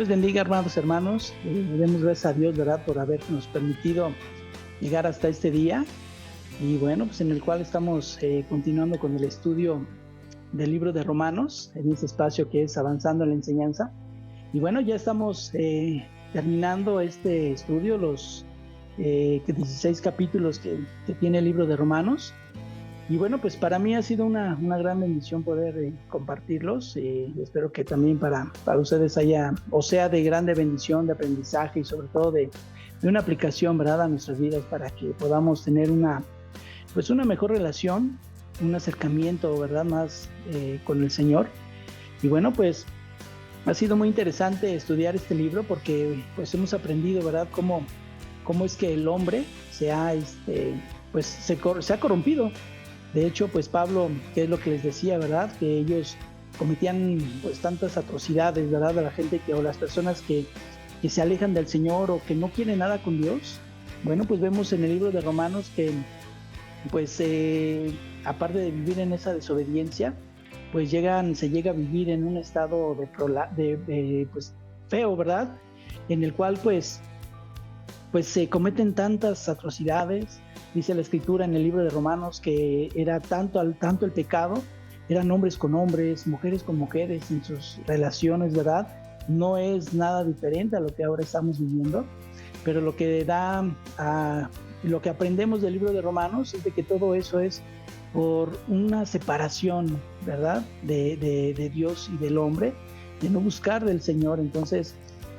les bendiga, hermanos, hermanos. Le demos gracias a Dios, ¿verdad?, por habernos permitido llegar hasta este día. Y bueno, pues en el cual estamos continuando con el estudio del libro de Romanos, en este espacio que es Avanzando en la Enseñanza. Y bueno, ya estamos terminando este estudio, los 16 capítulos que tiene el libro de Romanos. Y bueno, pues para mí ha sido una gran bendición poder compartirlos. Espero que también para ustedes haya, o sea, de grande bendición, de aprendizaje y sobre todo de una aplicación, ¿verdad?, a nuestras vidas para que podamos tener una mejor relación, un acercamiento, ¿verdad?, más con el Señor. Y bueno, pues ha sido muy interesante estudiar este libro porque pues hemos aprendido, ¿verdad?, cómo es que el hombre se ha corrompido. De hecho, pues Pablo, ¿qué es lo que les decía, verdad? Que ellos cometían pues tantas atrocidades, ¿verdad? A la gente o las personas que se alejan del Señor o que no quieren nada con Dios. Bueno, pues vemos en el libro de Romanos que pues aparte de vivir en esa desobediencia, pues se llega a vivir en un estado pues feo, ¿verdad? En el cual pues se cometen tantas atrocidades. Dice la escritura en el libro de Romanos que era tanto el pecado, eran hombres con hombres, mujeres con mujeres en sus relaciones, ¿verdad? No es nada diferente a lo que ahora estamos viviendo, pero lo que aprendemos del libro de Romanos es de que todo eso es por una separación, ¿verdad?, de Dios y del hombre, de no buscar del Señor. Entonces,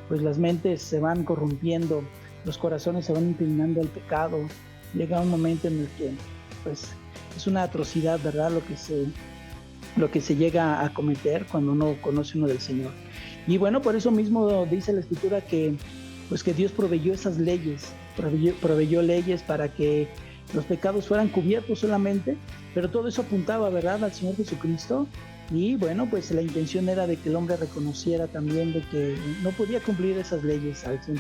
pues las mentes se van corrompiendo, los corazones se van inclinando al pecado. Llega un momento en el que pues es una atrocidad, ¿verdad?, lo que se llega a cometer cuando uno conoce uno del Señor. Y bueno, por eso mismo dice la escritura que pues que Dios proveyó esas leyes, proveyó leyes para que los pecados fueran cubiertos solamente, pero todo eso apuntaba, ¿verdad?, al Señor Jesucristo. Y bueno, pues la intención era de que el hombre reconociera también de que no podía cumplir esas leyes al 100%.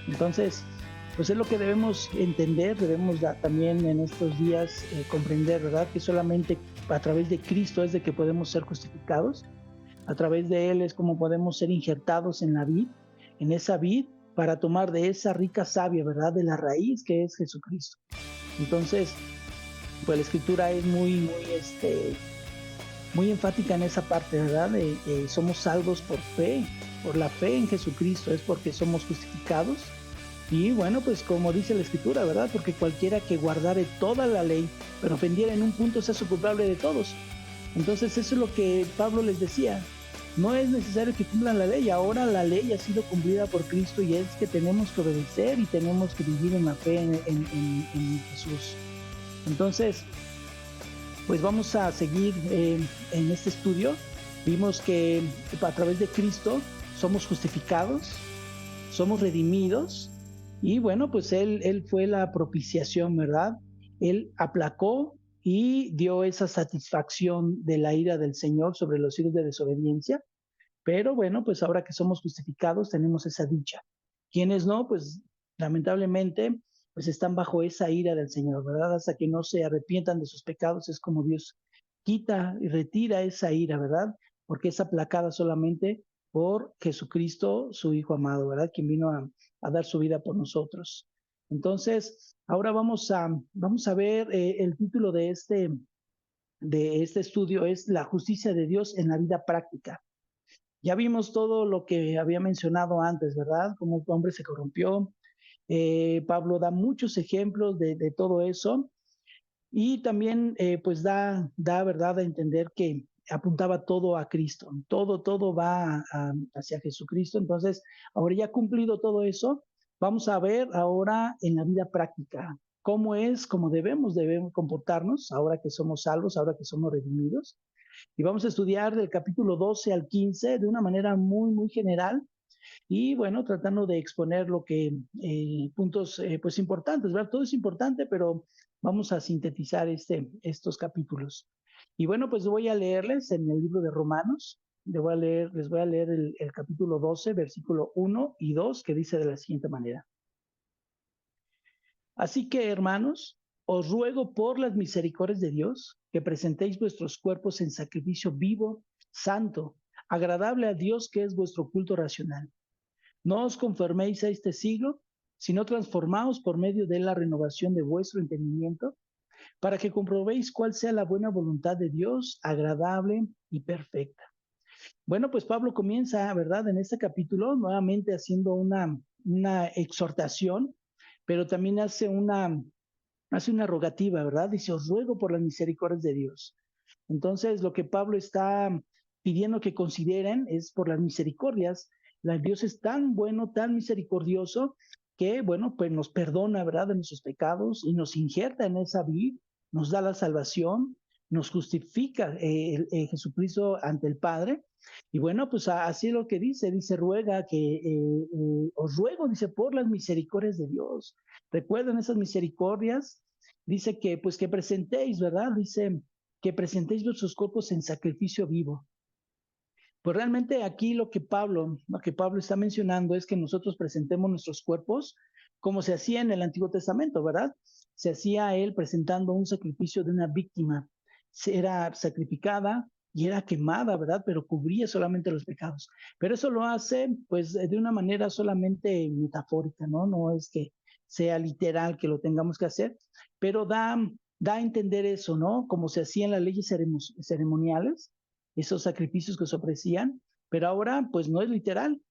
Entonces, pues es lo que debemos entender, debemos también en estos días comprender, ¿verdad?, que solamente a través de Cristo es de que podemos ser justificados. A través de Él es como podemos ser injertados en la vid, en esa vid, para tomar de esa rica savia, ¿verdad?, de la raíz que es Jesucristo. Entonces, pues la escritura es muy enfática en esa parte, ¿verdad? Somos salvos por fe, por la fe en Jesucristo, es porque somos justificados. Y bueno, pues como dice la escritura, ¿verdad? Porque cualquiera que guardare toda la ley, pero ofendiera en un punto, se hace culpable de todos. Entonces eso es lo que Pablo les decía. No es necesario que cumplan la ley, ahora la ley ha sido cumplida por Cristo y es que tenemos que obedecer y tenemos que vivir en la fe en Jesús. Entonces, pues vamos a seguir en este estudio. Vimos que a través de Cristo somos justificados, somos redimidos y bueno, pues él fue la propiciación, ¿verdad? Él aplacó y dio esa satisfacción de la ira del Señor sobre los hijos de desobediencia. Pero bueno, pues ahora que somos justificados tenemos esa dicha. Quienes no, pues lamentablemente, pues están bajo esa ira del Señor, ¿verdad? Hasta que no se arrepientan de sus pecados es como Dios quita y retira esa ira, ¿verdad? Porque es aplacada solamente por Jesucristo, su Hijo amado, ¿verdad? Quien vino a dar su vida por nosotros. Entonces, ahora vamos a ver el título de este estudio es La justicia de Dios en la vida práctica. Ya vimos todo lo que había mencionado antes, ¿verdad? Cómo el hombre se corrompió. Pablo da muchos ejemplos de todo eso y también pues da verdad a entender que apuntaba todo a Cristo, todo va hacia Jesucristo. Entonces, ahora ya cumplido todo eso, vamos a ver ahora en la vida práctica cómo debemos comportarnos ahora que somos salvos, ahora que somos redimidos. Y vamos a estudiar del capítulo 12 al 15 de una manera muy general y bueno, tratando de exponer lo que puntos pues importantes, ¿verdad? Todo es importante, pero vamos a sintetizar estos capítulos. Y bueno, pues voy a leerles en el libro de Romanos, les voy a leer el capítulo 12, versículo 1 y 2, que dice de la siguiente manera. Así que, hermanos, os ruego por las misericordias de Dios que presentéis vuestros cuerpos en sacrificio vivo, santo, agradable a Dios, que es vuestro culto racional. No os conforméis a este siglo, sino transformaos por medio de la renovación de vuestro entendimiento, para que comprobéis cuál sea la buena voluntad de Dios, agradable y perfecta. Bueno, pues Pablo comienza, ¿verdad?, en este capítulo, nuevamente haciendo una exhortación, pero también hace una rogativa, ¿verdad? Dice, os ruego por las misericordias de Dios. Entonces, lo que Pablo está pidiendo que consideren es por las misericordias. Dios es tan bueno, tan misericordioso, que, bueno, pues nos perdona, ¿verdad?, de nuestros pecados y nos injerta en esa vida, nos da la salvación, nos justifica Jesucristo ante el Padre. Y bueno, pues así es lo que dice, ruega que, os ruego, dice, por las misericordias de Dios. Recuerden esas misericordias, dice que, pues que presentéis, ¿verdad? Dice que presentéis vuestros cuerpos en sacrificio vivo. Pues realmente aquí lo que Pablo está mencionando es que nosotros presentemos nuestros cuerpos como se hacía en el Antiguo Testamento, ¿verdad? Se hacía él presentando un sacrificio de una víctima. Era sacrificada y era quemada, ¿verdad? Pero cubría solamente los pecados. Pero eso lo hace, pues, de una manera solamente metafórica, ¿no? No es que sea literal que lo tengamos que hacer, pero da a entender eso, ¿no? Como se hacía en las leyes ceremoniales, esos sacrificios que se ofrecían, pero ahora pues no es literal.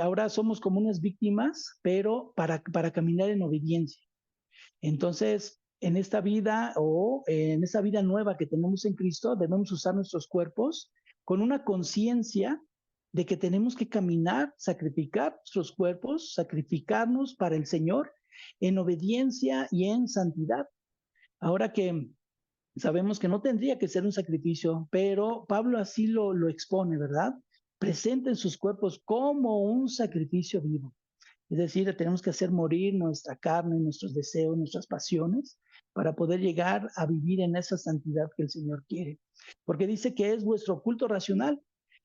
Ahora somos como unas víctimas, pero para caminar en obediencia. Entonces, en esta vida o en esa vida nueva que tenemos en Cristo, debemos usar nuestros cuerpos con una conciencia de que tenemos que caminar, sacrificar nuestros cuerpos, sacrificarnos para el Señor en obediencia y en santidad. Ahora que sabemos que no tendría que ser un sacrificio, pero Pablo así lo expone, ¿verdad? Presenten sus cuerpos como un sacrificio vivo. Es decir, tenemos que hacer morir nuestra carne, nuestros deseos, nuestras pasiones, para poder llegar a vivir en esa santidad que el Señor quiere. Porque dice que es vuestro culto racional.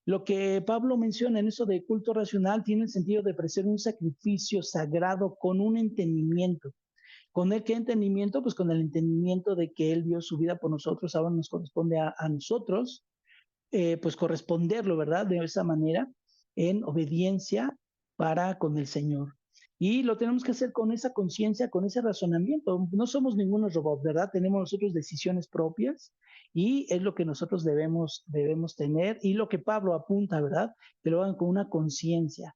Lo que Pablo menciona en eso de culto racional tiene el sentido de ofrecer un sacrificio sagrado con un entendimiento. ¿Con el qué entendimiento? Pues con el entendimiento de que Él dio su vida por nosotros, ahora nos corresponde a nosotros, pues corresponderlo, ¿verdad? De esa manera, en obediencia para con el Señor. Y lo tenemos que hacer con esa conciencia, con ese razonamiento. No somos ningunos robots, ¿verdad? Tenemos nosotros decisiones propias y es lo que nosotros debemos tener y lo que Pablo apunta, ¿verdad? Que lo hagan con una conciencia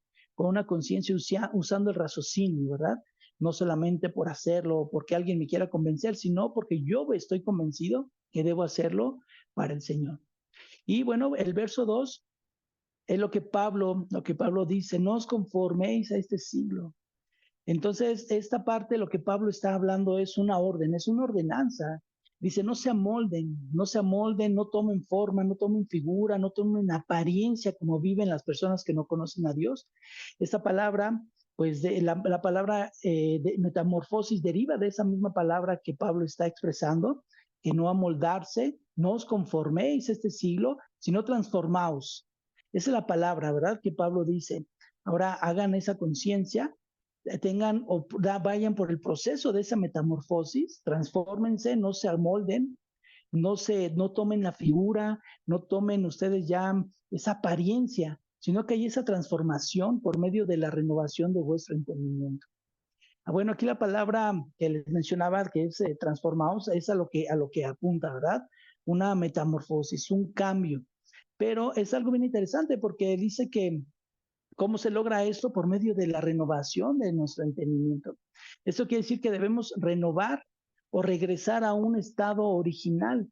usando el raciocinio, ¿verdad? No solamente por hacerlo o porque alguien me quiera convencer, sino porque yo estoy convencido que debo hacerlo para el Señor. Y bueno, el verso 2 es lo que Pablo dice, no os conforméis a este siglo. Entonces, esta parte, lo que Pablo está hablando es una orden, es una ordenanza. Dice, no se amolden, no tomen forma, no tomen figura, no tomen apariencia como viven las personas que no conocen a Dios. Esta palabra, pues la palabra de metamorfosis deriva de esa misma palabra que Pablo está expresando, que no amoldarse, no os conforméis a este siglo, sino transformaos. Esa es la palabra, ¿verdad? Que Pablo dice. Ahora hagan esa conciencia, tengan o vayan por el proceso de esa metamorfosis, transfórmense, no se amolden, no tomen la figura, no tomen ustedes ya esa apariencia, sino que hay esa transformación por medio de la renovación de vuestro entendimiento. Bueno, aquí la palabra que les mencionaba, que es transformados, es a lo que apunta, ¿verdad? Una metamorfosis, un cambio. Pero es algo bien interesante porque dice que ¿cómo se logra esto? Por medio de la renovación de nuestro entendimiento. Esto quiere decir que debemos renovar o regresar a un estado original.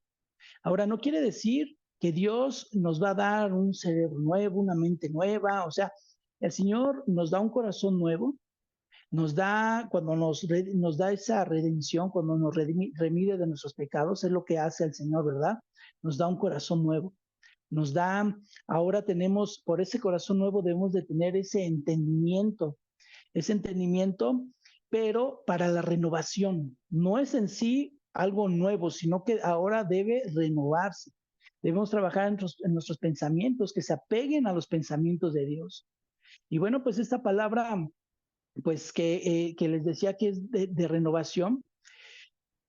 Ahora, no quiere decir que Dios nos va a dar un cerebro nuevo, una mente nueva. O sea, el Señor nos da un corazón nuevo, cuando nos da esa redención, cuando nos remide de nuestros pecados, es lo que hace el Señor, ¿verdad? Nos da un corazón nuevo. Nos da, ahora tenemos, por ese corazón nuevo debemos de tener ese entendimiento, pero para la renovación. No es en sí algo nuevo, sino que ahora debe renovarse. Debemos trabajar en nuestros pensamientos, que se apeguen a los pensamientos de Dios. Y bueno, pues esta palabra, pues que les decía que es de renovación,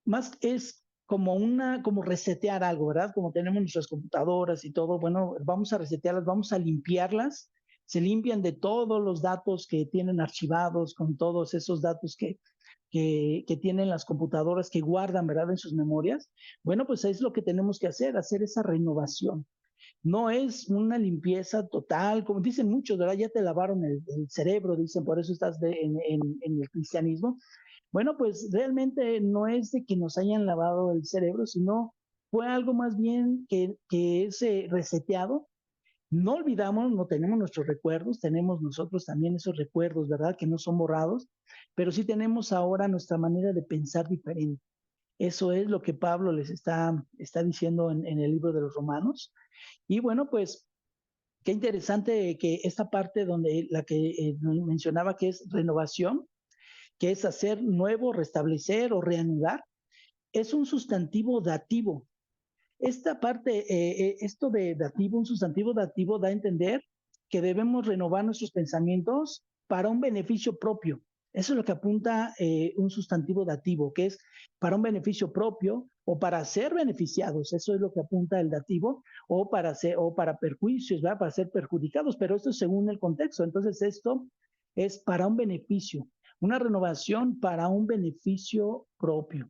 más es como resetear algo, ¿verdad? Como tenemos nuestras computadoras y todo, bueno, vamos a resetearlas, vamos a limpiarlas, se limpian de todos los datos que tienen archivados, con todos esos datos que tienen las computadoras que guardan, ¿verdad? En sus memorias. Bueno, pues es lo que tenemos que hacer esa renovación. No es una limpieza total, como dicen muchos, ¿verdad? Ya te lavaron el cerebro, dicen, por eso estás en el cristianismo. Bueno, pues realmente no es de que nos hayan lavado el cerebro, sino fue algo más bien que es reseteado. No olvidamos, no tenemos nuestros recuerdos, tenemos nosotros también esos recuerdos, ¿verdad? Que no son borrados, pero sí tenemos ahora nuestra manera de pensar diferente. Eso es lo que Pablo les está diciendo en el libro de los Romanos. Y bueno, pues qué interesante que esta parte donde la que mencionaba que es renovación, que es hacer nuevo, restablecer o reanudar, es un sustantivo dativo. Esta parte, esto de dativo, un sustantivo dativo da a entender que debemos renovar nuestros pensamientos para un beneficio propio. Eso es lo que apunta un sustantivo dativo, que es para un beneficio propio o para ser beneficiados. Eso es lo que apunta el dativo, o para perjuicios, ¿verdad? Para ser perjudicados, pero esto es según el contexto. Entonces, esto es para un beneficio, una renovación para un beneficio propio.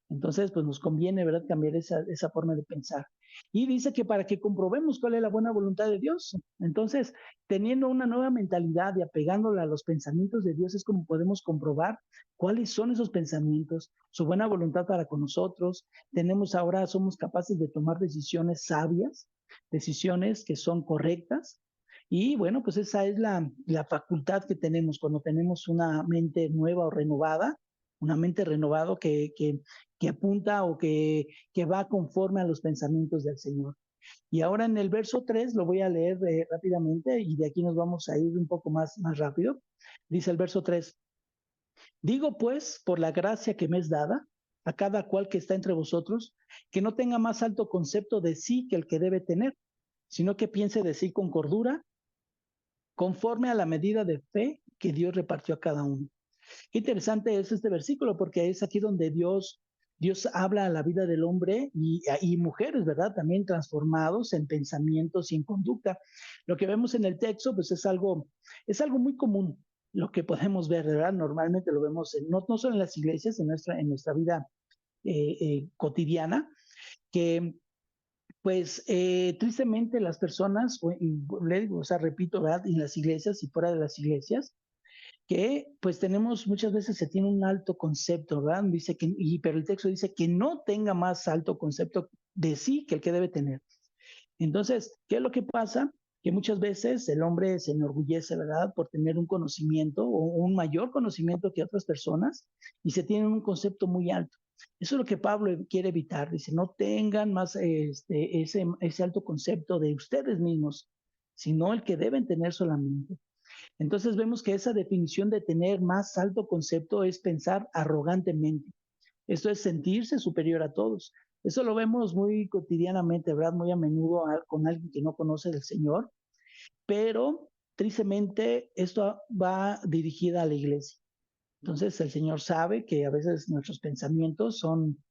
Entonces, pues nos conviene, ¿verdad?, cambiar esa forma de pensar. Y dice que para que comprobemos cuál es la buena voluntad de Dios. Entonces, teniendo una nueva mentalidad y apegándola a los pensamientos de Dios, es como podemos comprobar cuáles son esos pensamientos, su buena voluntad para con nosotros. Somos capaces de tomar decisiones sabias, decisiones que son correctas. Y bueno, pues esa es la facultad que tenemos cuando tenemos una mente nueva o renovada, una mente renovada que apunta o que va conforme a los pensamientos del Señor. Y ahora en el verso 3 lo voy a leer rápidamente y de aquí nos vamos a ir un poco más rápido. Dice el verso 3: digo pues, por la gracia que me es dada, a cada cual que está entre vosotros, que no tenga más alto concepto de sí que el que debe tener, sino que piense de sí con cordura, conforme a la medida de fe que Dios repartió a cada uno. Qué interesante es este versículo porque es aquí donde Dios habla a la vida del hombre y mujeres, ¿verdad? También transformados en pensamientos y en conducta. Lo que vemos en el texto, pues es algo muy común, lo que podemos ver, ¿verdad? Normalmente lo vemos no solo en las iglesias, en nuestra vida cotidiana, que pues tristemente las personas, o sea, repito, ¿verdad? En las iglesias y fuera de las iglesias, que pues tenemos muchas veces se tiene un alto concepto, ¿verdad? Pero el texto dice que no tenga más alto concepto de sí que el que debe tener. Entonces, ¿qué es lo que pasa? Que muchas veces el hombre se enorgullece, ¿verdad? Por tener un conocimiento o un mayor conocimiento que otras personas y se tiene un concepto muy alto. Eso es lo que Pablo quiere evitar. Dice, no tengan más ese alto concepto de ustedes mismos, sino el que deben tener solamente. Entonces vemos que esa definición de tener más alto concepto es pensar arrogantemente. Esto es sentirse superior a todos. Eso lo vemos muy cotidianamente, ¿verdad? Muy a menudo con alguien que no conoce del Señor, pero tristemente esto va dirigida a la iglesia. Entonces el Señor sabe que a veces nuestros pensamientos son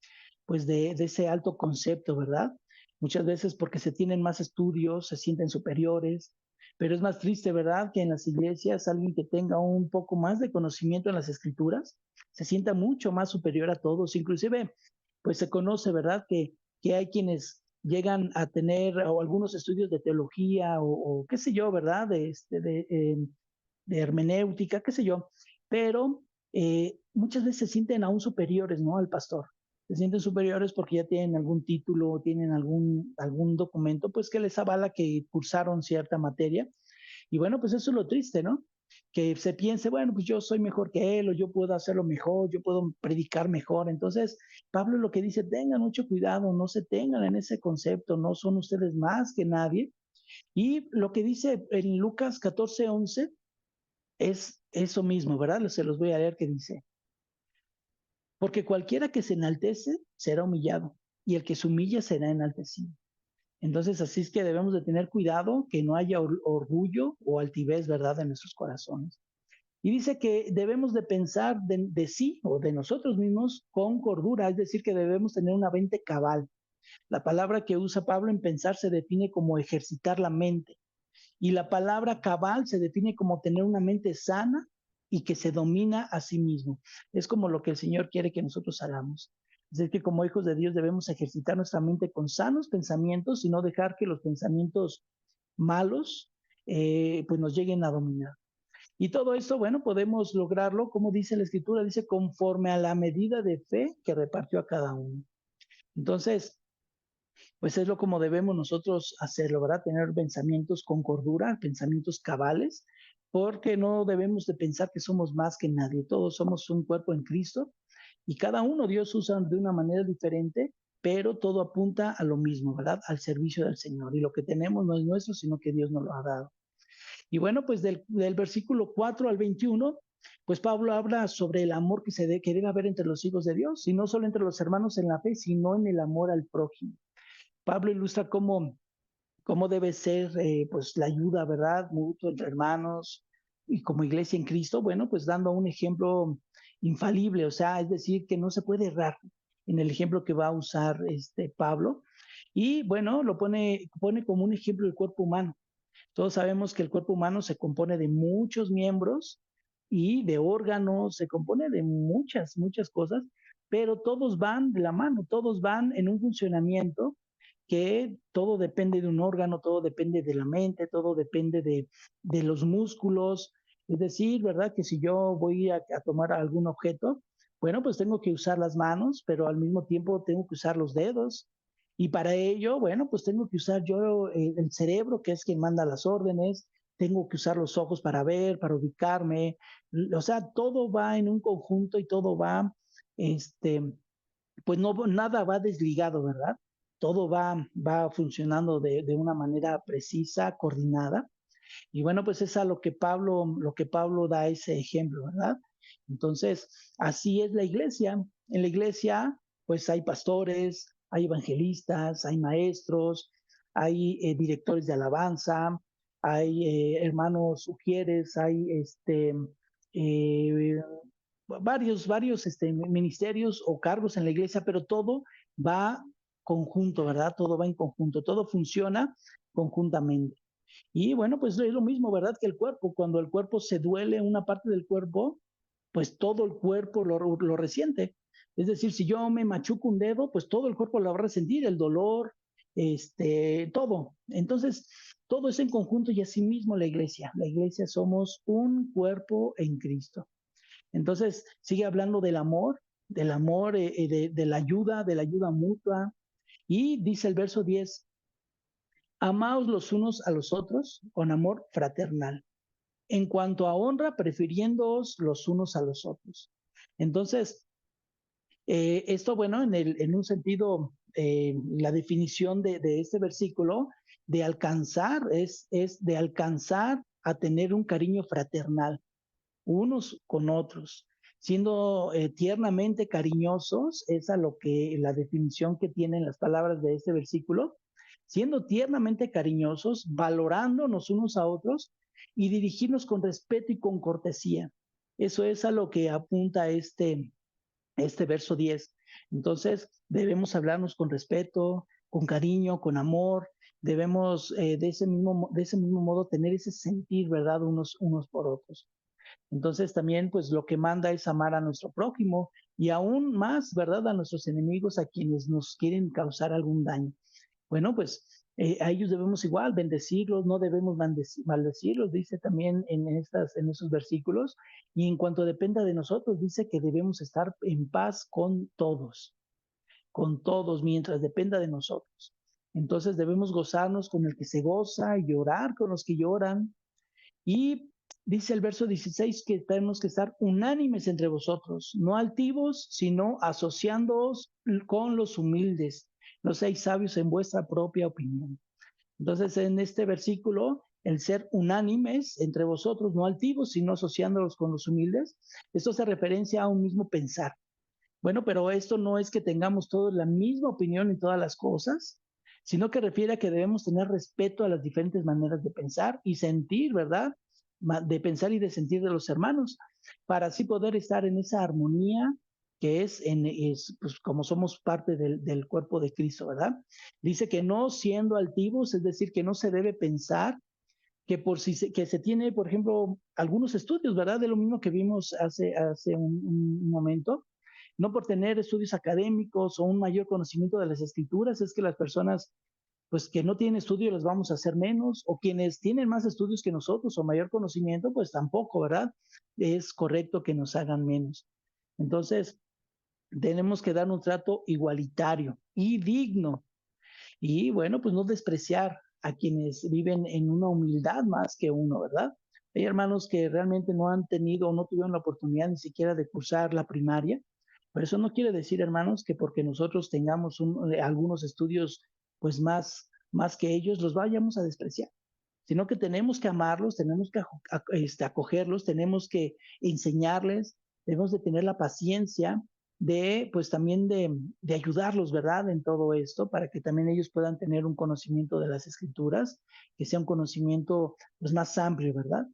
pues de ese alto concepto, ¿verdad? Muchas veces porque se tienen más estudios, se sienten superiores, pero es más triste, ¿verdad? Que en las iglesias alguien que tenga un poco más de conocimiento en las escrituras se sienta mucho más superior a todos. Inclusive, pues se conoce, ¿verdad? Que hay quienes llegan a tener o algunos estudios de teología o qué sé yo, ¿verdad? De hermenéutica, qué sé yo, pero muchas veces se sienten aún superiores, ¿no? Al pastor. Se sienten superiores porque ya tienen algún título, tienen algún documento, pues que les avala que cursaron cierta materia. Y bueno, pues eso es lo triste, ¿no? Que se piense, bueno, pues yo soy mejor que él, o yo puedo hacerlo mejor, yo puedo predicar mejor. Entonces, Pablo lo que dice, tengan mucho cuidado, no se tengan en ese concepto, no son ustedes más que nadie. Y lo que dice en Lucas 14:11 es eso mismo, ¿verdad? Se los voy a leer que dice, porque cualquiera que se enaltece será humillado y el que se humilla será enaltecido. Entonces, así es que debemos de tener cuidado que no haya orgullo o altivez, ¿verdad?, en nuestros corazones. Y dice que debemos de pensar de sí o de nosotros mismos con cordura, es decir, que debemos tener una mente cabal. La palabra que usa Pablo en pensar se define como ejercitar la mente. Y la palabra cabal se define como tener una mente sana y que se domina a sí mismo. Es como lo que el Señor quiere que nosotros hagamos. Es decir, que como hijos de Dios debemos ejercitar nuestra mente con sanos pensamientos y no dejar que los pensamientos malos pues nos lleguen a dominar. Y todo esto, bueno, podemos lograrlo, como dice la Escritura, dice, conforme a la medida de fe que repartió a cada uno. Entonces, pues es lo como debemos nosotros hacerlo, ¿verdad? Tener pensamientos con cordura, pensamientos cabales, porque no debemos de pensar que somos más que nadie. Todos somos un cuerpo en Cristo y cada uno Dios usa de una manera diferente, pero todo apunta a lo mismo, ¿verdad? Al servicio del Señor. Y lo que tenemos no es nuestro, sino que Dios nos lo ha dado. Y bueno, pues del versículo 4 al 21, pues Pablo habla sobre el amor que debe haber entre los hijos de Dios, y no solo entre los hermanos en la fe, sino en el amor al prójimo. Pablo ilustra cómo debe ser pues la ayuda, ¿verdad? Mutua entre hermanos y como iglesia en Cristo, bueno, pues dando un ejemplo infalible, o sea, es decir, que no se puede errar en el ejemplo que va a usar Pablo. Y bueno, pone como un ejemplo el cuerpo humano. Todos sabemos que el cuerpo humano se compone de muchos miembros y de órganos, se compone de muchas, muchas cosas, pero todos van de la mano, todos van en un funcionamiento que todo depende de un órgano, todo depende de la mente, todo depende de los músculos. Es decir, ¿verdad? Que si yo voy a tomar algún objeto, bueno, pues tengo que usar las manos, pero al mismo tiempo tengo que usar los dedos. Y para ello, bueno, pues tengo que usar yo el cerebro, que es quien manda las órdenes, tengo que usar los ojos para ver, para ubicarme. O sea, todo va en un conjunto y todo va, este, pues no, nada va desligado, ¿verdad? Todo va funcionando de una manera precisa, coordinada. Y bueno, pues es a lo que Pablo da ese ejemplo, ¿verdad? Entonces, así es la iglesia. En la iglesia, pues hay pastores, hay evangelistas, hay maestros, hay directores de alabanza, hay hermanos ujieres, hay eh, varios ministerios o cargos en la iglesia, pero todo va conjunto, ¿verdad? Todo va en conjunto, todo funciona conjuntamente. Y bueno, pues es lo mismo, ¿verdad? Que el cuerpo, cuando el cuerpo se duele, una parte del cuerpo, pues todo el cuerpo lo resiente. Es decir, si yo me machuco un dedo, pues todo el cuerpo lo va a resentir, el dolor, todo. Entonces, todo es en conjunto y así mismo la iglesia. La iglesia somos un cuerpo en Cristo. Entonces, sigue hablando del amor, de la ayuda mutua. Y dice el verso 10: amaos los unos a los otros con amor fraternal. En cuanto a honra, prefiriéndoos los unos a los otros. Entonces, esto, bueno, en un sentido, la definición de este versículo de alcanzar es de alcanzar a tener un cariño fraternal unos con otros, siendo tiernamente cariñosos, es a lo que la definición que tienen las palabras de este versículo, siendo tiernamente cariñosos, valorándonos unos a otros y dirigirnos con respeto y con cortesía. Eso es a lo que apunta este verso 10. Entonces, debemos hablarnos con respeto, con cariño, con amor, debemos de ese mismo modo tener ese sentir, ¿verdad? Unos por otros. Entonces también pues lo que manda es amar a nuestro prójimo y aún más, ¿verdad? A nuestros enemigos, a quienes nos quieren causar algún daño. Bueno, pues a ellos debemos igual bendecirlos, no debemos maldecirlos, dice también en esos versículos. Y en cuanto dependa de nosotros, dice que debemos estar en paz con todos, mientras dependa de nosotros. Entonces debemos gozarnos con el que se goza y llorar con los que lloran, y dice el verso 16 que tenemos que estar unánimes entre vosotros, no altivos, sino asociándoos con los humildes. No seáis sabios en vuestra propia opinión. Entonces, en este versículo, el ser unánimes entre vosotros, no altivos, sino asociándolos con los humildes, esto hace referencia a un mismo pensar. Bueno, pero esto no es que tengamos todos la misma opinión en todas las cosas, sino que refiere a que debemos tener respeto a las diferentes maneras de pensar y sentir, ¿verdad? de pensar y de sentir de los hermanos, para así poder estar en esa armonía que pues, como somos parte del cuerpo de Cristo, ¿verdad? Dice que no siendo altivos, es decir, que no se debe pensar que que se tiene, por ejemplo, algunos estudios, ¿verdad? De lo mismo que vimos hace un momento, no por tener estudios académicos o un mayor conocimiento de las escrituras, es que las personas pues que no tienen estudio les vamos a hacer menos, o quienes tienen más estudios que nosotros o mayor conocimiento, pues tampoco, ¿verdad? Es correcto que nos hagan menos. Entonces, tenemos que dar un trato igualitario y digno, y bueno, pues no despreciar a quienes viven en una humildad más que uno, ¿verdad? Hay hermanos que realmente no han tenido o no tuvieron la oportunidad ni siquiera de cursar la primaria, pero eso no quiere decir, hermanos, que porque nosotros tengamos algunos estudios pues más que ellos, los vayamos a despreciar, sino que tenemos que amarlos, tenemos que acogerlos, tenemos que enseñarles, debemos de tener la paciencia de, pues también de ayudarlos, ¿verdad? En todo esto, para que también ellos puedan tener un conocimiento de las escrituras, que sea un conocimiento pues más amplio, ¿verdad?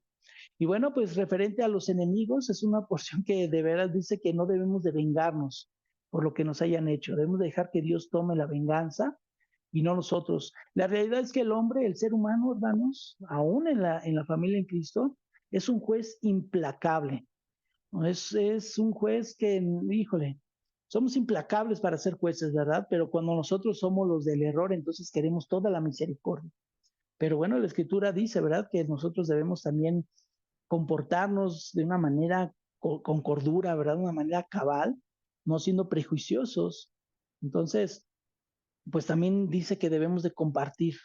Y bueno, pues referente a los enemigos, es una porción que de veras dice que no debemos de vengarnos por lo que nos hayan hecho, debemos dejar que Dios tome la venganza y no nosotros. La realidad es que el hombre, el ser humano, hermanos, aún en la familia en Cristo, es un juez implacable, ¿no? Es un juez que, híjole, somos implacables para ser jueces, ¿verdad? Pero cuando nosotros somos los del error, entonces queremos toda la misericordia. Pero bueno, la escritura dice, ¿verdad? Que nosotros debemos también comportarnos de una manera con cordura, ¿verdad? De una manera cabal, no siendo prejuiciosos. Entonces, pues también dice que debemos de compartir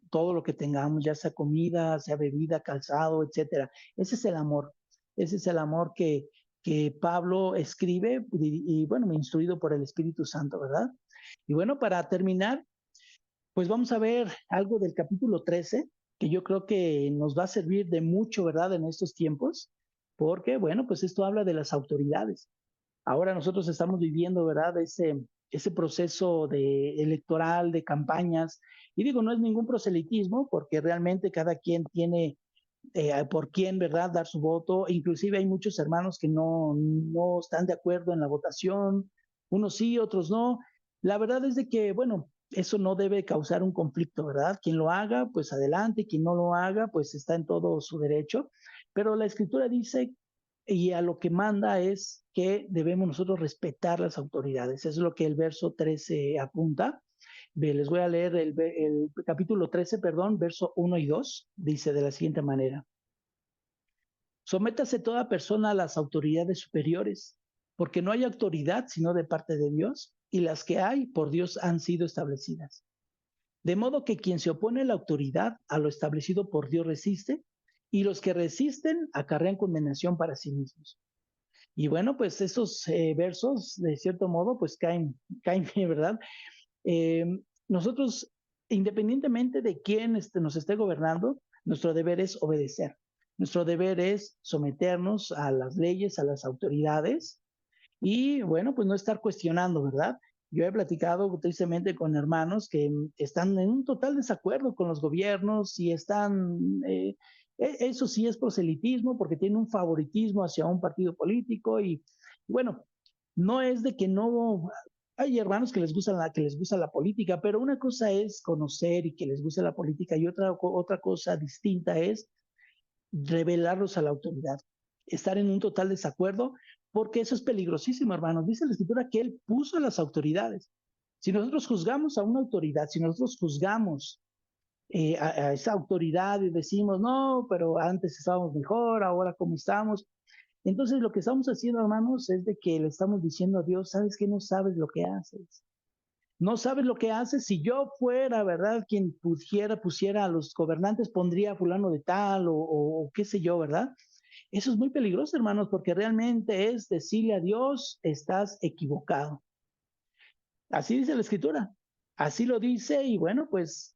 todo lo que tengamos, ya sea comida, sea bebida, calzado, etcétera. Ese es el amor. Ese es el amor que Pablo escribe y bueno, instruido por el Espíritu Santo, ¿verdad? Y bueno, para terminar, pues vamos a ver algo del capítulo 13, que yo creo que nos va a servir de mucho, ¿verdad? En estos tiempos, porque bueno, pues esto habla de las autoridades. Ahora nosotros estamos viviendo, ¿verdad? Ese proceso electoral, de campañas. Y digo, no es ningún proselitismo, porque realmente cada quien tiene por quién, ¿verdad?, dar su voto. Inclusive hay muchos hermanos que no están de acuerdo en la votación, unos sí, otros no. La verdad es de que, bueno, eso no debe causar un conflicto, ¿verdad? Quien lo haga, pues adelante, quien no lo haga, pues está en todo su derecho. Pero la escritura dice, y a lo que manda es que debemos nosotros respetar las autoridades. Eso es lo que el verso 13 apunta. Les voy a leer el capítulo 13, perdón, verso 1 y 2. Dice de la siguiente manera: Sométase toda persona a las autoridades superiores, porque no hay autoridad sino de parte de Dios, y las que hay por Dios han sido establecidas. De modo que quien se opone a la autoridad, a lo establecido por Dios resiste, y los que resisten acarrean condenación para sí mismos. Y bueno, pues esos versos, de cierto modo, pues caen bien, ¿verdad? Eh, Nosotros, independientemente de quién nos esté gobernando, nuestro deber es obedecer. Nuestro deber es someternos a las leyes, a las autoridades y, bueno, pues no estar cuestionando, ¿verdad? Yo he platicado tristemente con hermanos que están en un total desacuerdo con los gobiernos y eso sí es proselitismo porque tienen un favoritismo hacia un partido político y, bueno, no es de que no, hay hermanos que les gusta la política, pero una cosa es conocer y que les guste la política y otra cosa distinta es revelarlos a la autoridad, estar en un total desacuerdo, porque eso es peligrosísimo, hermanos. Dice la escritura que él puso a las autoridades. Si nosotros juzgamos a una autoridad, si nosotros juzgamos a esa autoridad y decimos, no, pero antes estábamos mejor, ahora cómo estamos, entonces lo que estamos haciendo, hermanos, es de que le estamos diciendo a Dios, sabes que no sabes lo que haces. No sabes lo que haces. Si yo fuera, ¿verdad? Quien pusiera a los gobernantes, pondría a fulano de tal o qué sé yo, ¿verdad? Eso es muy peligroso, hermanos, porque realmente es decirle a Dios, estás equivocado. Así dice la escritura. Así lo dice y bueno, pues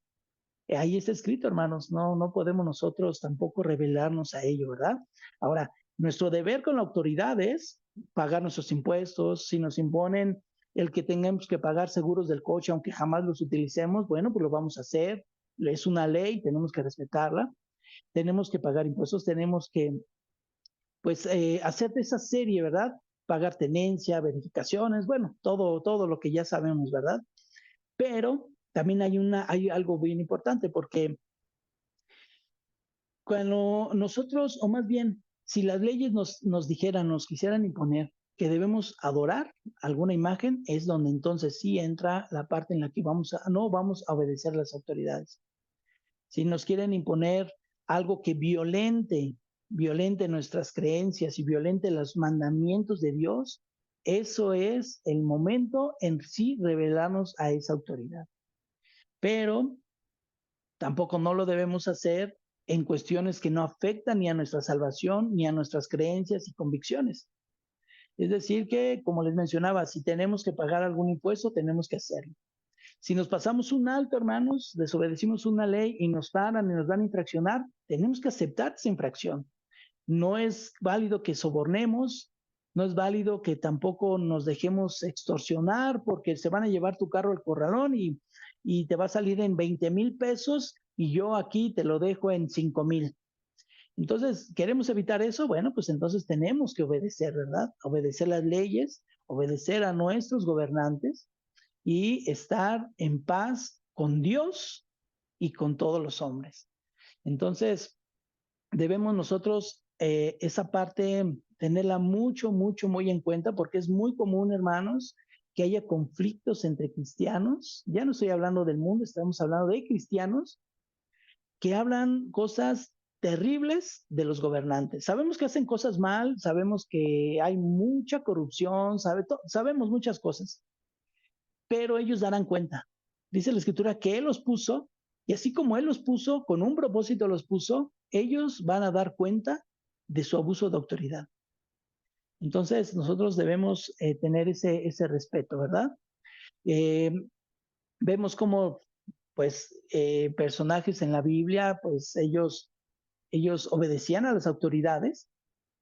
ahí está escrito, hermanos. No podemos nosotros tampoco rebelarnos a ello, ¿verdad? Ahora, nuestro deber con la autoridad es pagar nuestros impuestos. Si nos imponen el que tengamos que pagar seguros del coche, aunque jamás los utilicemos, bueno, pues lo vamos a hacer. Es una ley, tenemos que respetarla. tenemos que pagar impuestos, tenemos que, pues, hacer de esa serie, ¿verdad? Pagar tenencia, verificaciones, bueno, todo lo que ya sabemos, ¿verdad? Pero también hay algo bien importante, porque cuando nosotros, o más bien, si las leyes nos dijeran, nos quisieran imponer que debemos adorar alguna imagen, es donde entonces sí entra la parte en la que no vamos a obedecer las autoridades. Si nos quieren imponer algo que violente nuestras creencias y violente los mandamientos de Dios, eso es el momento en sí revelarnos a esa autoridad. Pero tampoco no lo debemos hacer en cuestiones que no afectan ni a nuestra salvación ni a nuestras creencias y convicciones. Es decir, que, como les mencionaba, si tenemos que pagar algún impuesto, tenemos que hacerlo. Si nos pasamos un alto, hermanos, desobedecimos una ley y nos paran y nos van a infraccionar, tenemos que aceptar esa infracción. No es válido que sobornemos, no es válido que tampoco nos dejemos extorsionar porque se van a llevar tu carro al corralón y te va a salir en 20,000 pesos y yo aquí te lo dejo en 5,000. Entonces, ¿queremos evitar eso? Bueno, pues entonces tenemos que obedecer, ¿verdad? Obedecer las leyes, obedecer a nuestros gobernantes y estar en paz con Dios y con todos los hombres. Entonces, debemos nosotros esa parte tenerla muy en cuenta, porque es muy común, hermanos, que haya conflictos entre cristianos. Ya no estoy hablando del mundo, estamos hablando de cristianos que hablan cosas terribles de los gobernantes. Sabemos que hacen cosas mal, sabemos que hay mucha corrupción, sabemos muchas cosas, pero ellos darán cuenta. Dice la escritura que Él los puso, y así como Él los puso, con un propósito los puso, ellos van a dar cuenta de su abuso de autoridad. Entonces, nosotros debemos tener ese respeto, ¿verdad? Eh, vemos cómo, pues, personajes en la Biblia, pues, ellos obedecían a las autoridades,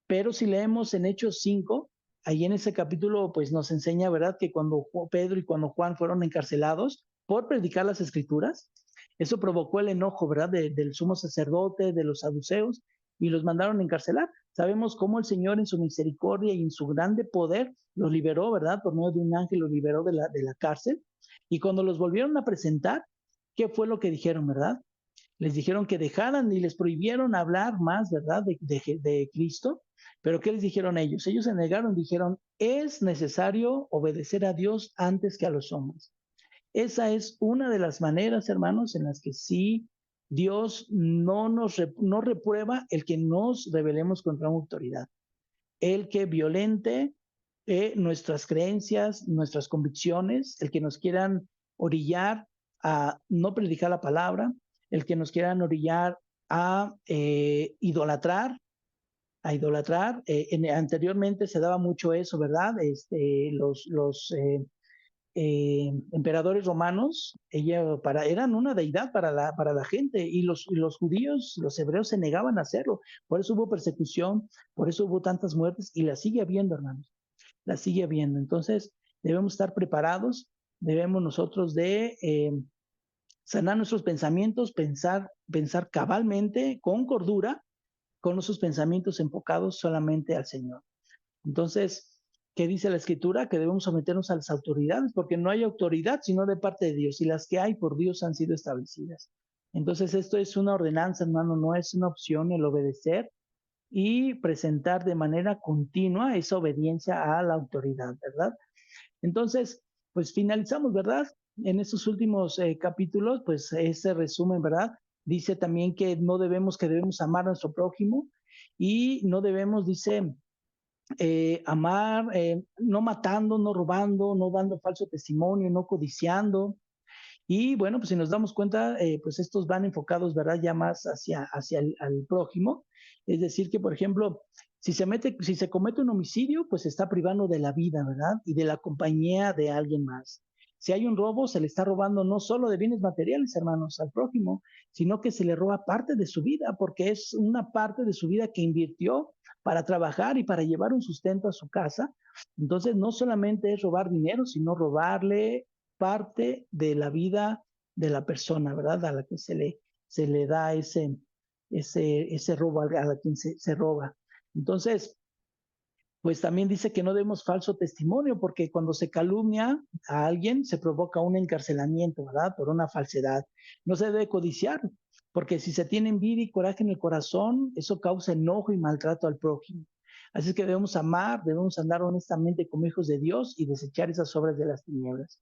pero si leemos en Hechos 5, ahí en ese capítulo, pues nos enseña, ¿verdad?, que cuando Pedro y cuando Juan fueron encarcelados por predicar las escrituras, eso provocó el enojo, ¿verdad?, del sumo sacerdote, de los saduceos, y los mandaron a encarcelar. Sabemos cómo el Señor en su misericordia y en su grande poder los liberó, ¿verdad?, por medio de un ángel los liberó de la cárcel. Y cuando los volvieron a presentar, ¿qué fue lo que dijeron, verdad? Les dijeron que dejaran y les prohibieron hablar más, ¿verdad?, de Cristo. Pero ¿qué les dijeron ellos? Ellos se negaron, dijeron, es necesario obedecer a Dios antes que a los hombres. Esa es una de las maneras, hermanos, en las que sí Dios no reprueba el que nos rebelemos contra una autoridad. El que violente nuestras creencias, nuestras convicciones, el que nos quieran orillar a no predicar la palabra, el que nos quieran orillar a idolatrar. Anteriormente se daba mucho eso, ¿verdad? Los emperadores romanos, eran una deidad para la gente, y los judíos, los hebreos se negaban a hacerlo. Por eso hubo persecución, por eso hubo tantas muertes, y la sigue habiendo, hermanos, la sigue habiendo. Entonces, debemos estar preparados, debemos nosotros de sanar nuestros pensamientos, pensar cabalmente, con cordura, con nuestros pensamientos enfocados solamente al Señor. Entonces, ¿qué dice la Escritura? Que debemos someternos a las autoridades, porque no hay autoridad sino de parte de Dios, y las que hay por Dios han sido establecidas. Entonces, esto es una ordenanza, hermano, no es una opción el obedecer y presentar de manera continua esa obediencia a la autoridad, ¿verdad? Entonces, pues finalizamos, ¿verdad? En estos últimos capítulos, pues ese resumen, ¿verdad? Dice también que debemos amar a nuestro prójimo y no debemos, dice, amar, no matando, no robando, no dando falso testimonio, no codiciando. Y bueno, pues si nos damos cuenta, pues estos van enfocados, ¿verdad? Ya más hacia al prójimo. Es decir, que por ejemplo, si se comete un homicidio, pues se está privando de la vida, ¿verdad? Y de la compañía de alguien más. Si hay un robo, se le está robando no solo de bienes materiales, hermanos, al prójimo, sino que se le roba parte de su vida, porque es una parte de su vida que invirtió para trabajar y para llevar un sustento a su casa. Entonces, no solamente es robar dinero, sino robarle parte de la vida de la persona, ¿verdad? A la que se le da ese robo a quien se roba. Entonces, pues también dice que no demos falso testimonio, porque cuando se calumnia a alguien se provoca un encarcelamiento, ¿verdad? Por una falsedad. No se debe codiciar, porque si se tiene envidia y coraje en el corazón, eso causa enojo y maltrato al prójimo. Así es que debemos amar, debemos andar honestamente como hijos de Dios y desechar esas obras de las tinieblas.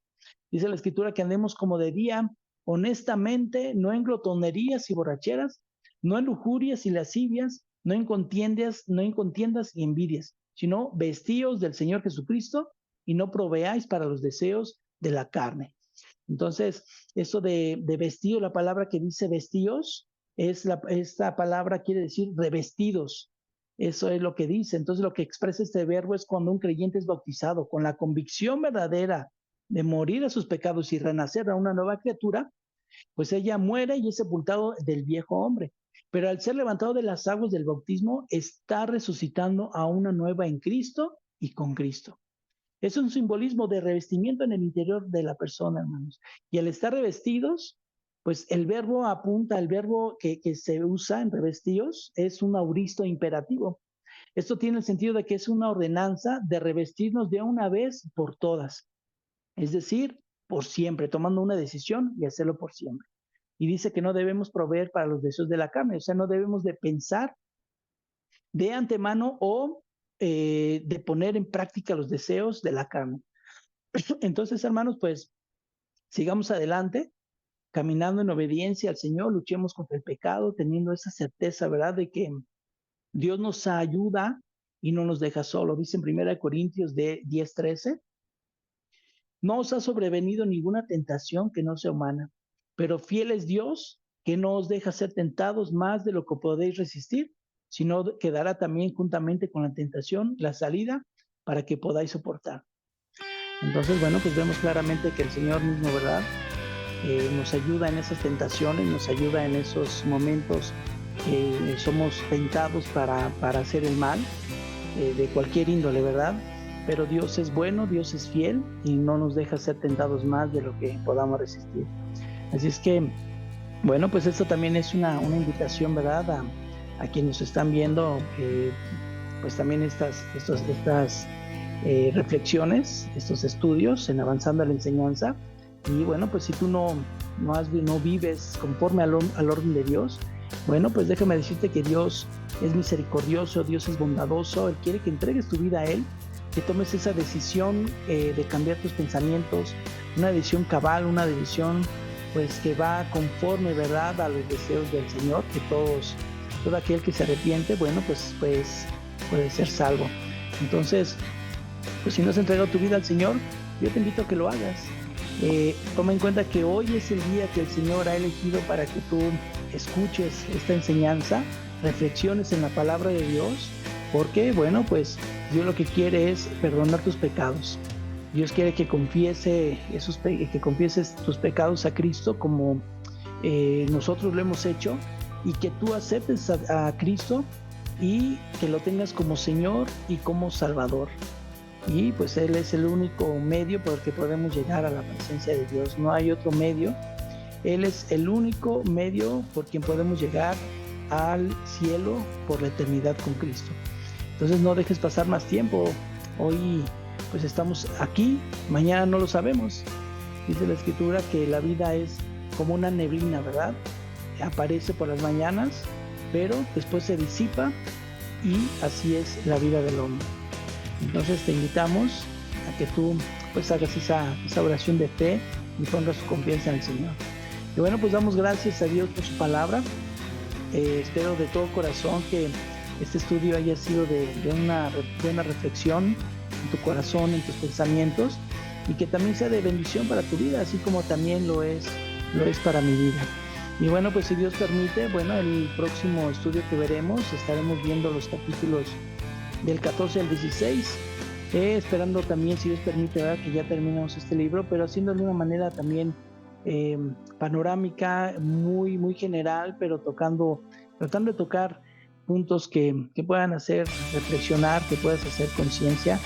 Dice la Escritura que andemos como de día, honestamente, no en glotonerías y borracheras, no en lujurias y lascivias, no en contiendas y envidias, sino vestíos del Señor Jesucristo y no proveáis para los deseos de la carne. Entonces, eso de vestido, la palabra que dice vestíos, esta palabra quiere decir revestidos. Eso es lo que dice. Entonces, lo que expresa este verbo es cuando un creyente es bautizado con la convicción verdadera de morir a sus pecados y renacer a una nueva criatura, pues ella muere y es sepultado del viejo hombre. Pero al ser levantado de las aguas del bautismo, está resucitando a una nueva en Cristo y con Cristo. Es un simbolismo de revestimiento en el interior de la persona, hermanos. Y al estar revestidos, pues el verbo apunta, el verbo que se usa en revestidos es un auristo imperativo. Esto tiene el sentido de que es una ordenanza de revestirnos de una vez por todas. Es decir, por siempre, tomando una decisión y hacerlo por siempre. Y dice que no debemos proveer para los deseos de la carne, o sea, no debemos de pensar de antemano o de poner en práctica los deseos de la carne. Entonces, hermanos, pues sigamos adelante, caminando en obediencia al Señor, luchemos contra el pecado, teniendo esa certeza, ¿verdad?, de que Dios nos ayuda y no nos deja solo. Dice en 1 Corintios 10:13, no os ha sobrevenido ninguna tentación que no sea humana, pero fiel es Dios, que no os deja ser tentados más de lo que podéis resistir, sino que dará también juntamente con la tentación la salida para que podáis soportar. Entonces, bueno, pues vemos claramente que el Señor mismo, ¿verdad?, nos ayuda en esas tentaciones, nos ayuda en esos momentos que somos tentados para hacer el mal, de cualquier índole, ¿verdad? Pero Dios es bueno, Dios es fiel y no nos deja ser tentados más de lo que podamos resistir. Así es que, bueno, pues esto también es una invitación, ¿verdad?, a quienes nos están viendo, pues también estas reflexiones, estos estudios en Avanzando a la Enseñanza. Y bueno, pues si tú no vives conforme al orden de Dios, bueno, pues déjame decirte que Dios es misericordioso, Dios es bondadoso, Él quiere que entregues tu vida a Él, que tomes esa decisión de cambiar tus pensamientos, una decisión cabal, una decisión pues que va conforme, ¿verdad?, a los deseos del Señor, que todo aquel que se arrepiente, bueno, pues puede ser salvo. Entonces, pues si no has entregado tu vida al Señor, yo te invito a que lo hagas. Toma en cuenta que hoy es el día que el Señor ha elegido para que tú escuches esta enseñanza, reflexiones en la palabra de Dios, porque, bueno, pues Dios lo que quiere es perdonar tus pecados. Dios quiere que confieses tus pecados a Cristo como nosotros lo hemos hecho, y que tú aceptes a Cristo y que lo tengas como Señor y como Salvador. Y pues Él es el único medio por el que podemos llegar a la presencia de Dios. No hay otro medio. Él es el único medio por quien podemos llegar al cielo por la eternidad con Cristo. Entonces no dejes pasar más tiempo. Hoy pues estamos aquí, mañana no lo sabemos. Dice la Escritura que la vida es como una neblina, ¿verdad? Aparece por las mañanas, pero después se disipa, y así es la vida del hombre. Entonces te invitamos a que tú pues hagas esa oración de fe y pongas tu confianza en el Señor. Y bueno, pues damos gracias a Dios por su palabra. Espero de todo corazón que este estudio haya sido de una reflexión en tu corazón, en tus pensamientos, y que también sea de bendición para tu vida, así como también lo es para mi vida. Y bueno, pues si Dios permite, bueno, el próximo estudio que veremos, estaremos viendo los capítulos del 14 al 16, esperando también, si Dios permite, ¿verdad?, que ya terminemos este libro, pero haciendo de una manera también panorámica, muy, muy general, pero tratando de tocar puntos que puedan hacer reflexionar, que puedas hacer conciencia,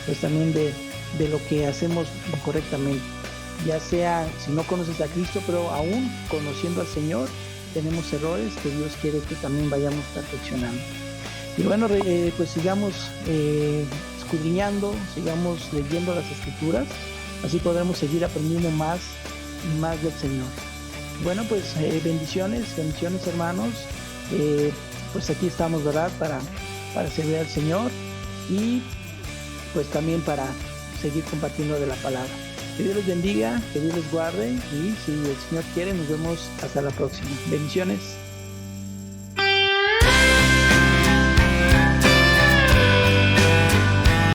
pues también de lo que hacemos correctamente. Ya sea si no conoces a Cristo, pero aún conociendo al Señor, tenemos errores que Dios quiere que también vayamos perfeccionando. Y bueno, pues sigamos escudriñando, sigamos leyendo las Escrituras, así podremos seguir aprendiendo más y más del Señor. Bueno, pues bendiciones hermanos. Pues aquí estamos, ¿verdad? Para servir al Señor y pues también para seguir compartiendo de la palabra. Que Dios les bendiga, que Dios les guarde y si el Señor quiere nos vemos hasta la próxima. Bendiciones.